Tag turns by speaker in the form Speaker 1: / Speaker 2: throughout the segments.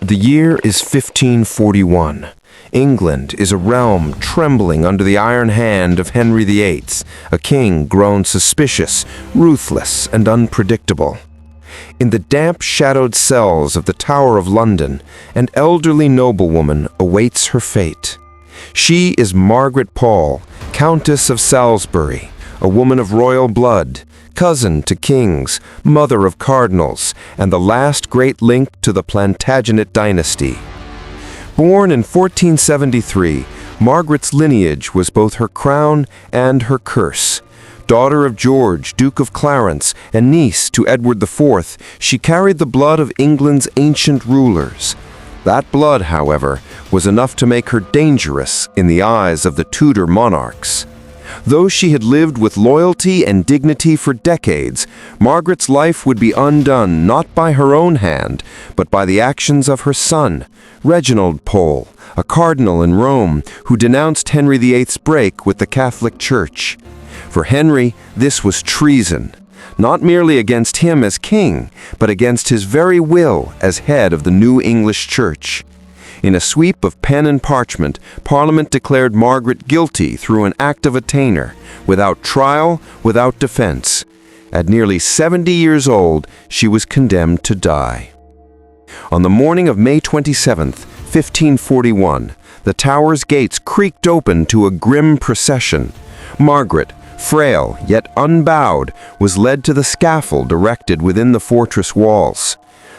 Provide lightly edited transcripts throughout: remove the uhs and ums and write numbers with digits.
Speaker 1: The year is 1541. England is a realm trembling under the iron hand of Henry VIII, a king grown suspicious, ruthless, and unpredictable. In the damp, shadowed cells of the Tower of London, an elderly noblewoman awaits her fate. She is Margaret Pole, Countess of Salisbury, a woman of royal blood, cousin to kings, mother of cardinals, and the last great link to the Plantagenet dynasty. Born in 1473, Margaret's lineage was both her crown and her curse. Daughter of George, Duke of Clarence, and niece to Edward IV, she carried the blood of England's ancient rulers. That blood, however, was enough to make her dangerous in the eyes of the Tudor monarchs. Though she had lived with loyalty and dignity for decades, Margaret's life would be undone not by her own hand, but by the actions of her son, Reginald Pole, a cardinal in Rome who denounced Henry VIII's break with the Catholic Church. For Henry, this was treason, not merely against him as king, but against his very will as head of the new English Church. In a sweep of pen and parchment, Parliament declared Margaret guilty through an Act of Attainder, without trial, without defense. At nearly 70 years old, she was condemned to die. On the morning of May 27, 1541, the Tower's gates creaked open to a grim procession. Margaret, frail yet unbowed, was led to the scaffold erected within the fortress walls.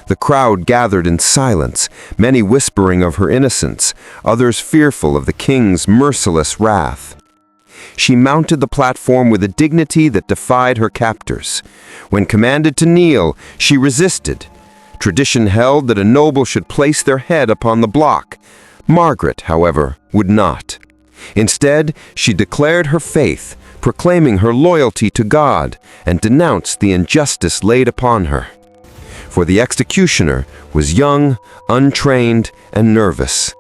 Speaker 1: The crowd gathered in silence, many whispering of her innocence, others fearful of the king's merciless wrath. She mounted the platform with a dignity that defied her captors. When commanded to kneel, she resisted. Tradition held that a noble should place their head upon the block. Margaret, however, would not. Instead, she declared her faith, proclaiming her loyalty to God, and denounced the injustice laid upon her. For the executioner was young, untrained, and nervous.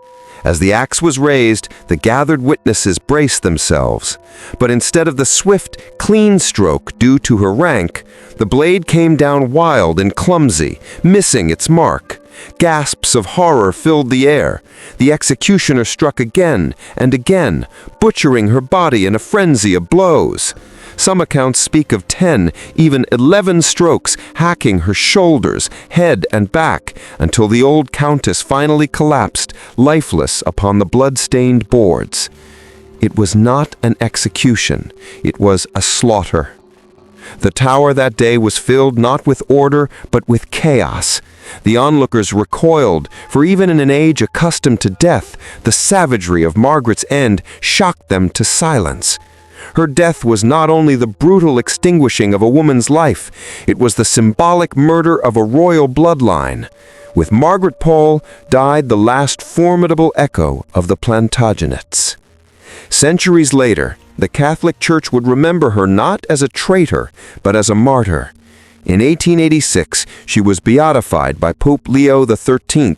Speaker 1: As the axe was raised, the gathered witnesses braced themselves. But instead of the swift, clean stroke due to her rank, the blade came down wild and clumsy, missing its mark. Gasps of horror filled the air. The executioner struck again and again, butchering her body in a frenzy of blows. Some accounts speak of 10, even 11 strokes, hacking her shoulders, head, and back, until the old countess finally collapsed, lifeless upon the blood-stained boards. It was not an execution, it was a slaughter. The tower that day was filled not with order, but with chaos. The onlookers recoiled, for even in an age accustomed to death, the savagery of Margaret's end shocked them to silence. Her death was not only the brutal extinguishing of a woman's life, it was the symbolic murder of a royal bloodline. With Margaret Pole died the last formidable echo of the Plantagenets. Centuries later, the Catholic Church would remember her not as a traitor, but as a martyr. In 1886, she was beatified by Pope Leo XIII.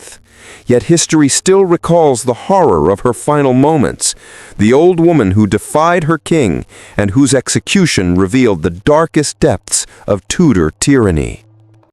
Speaker 1: Yet history still recalls the horror of her final moments, the old woman who defied her king and whose execution revealed the darkest depths of Tudor tyranny.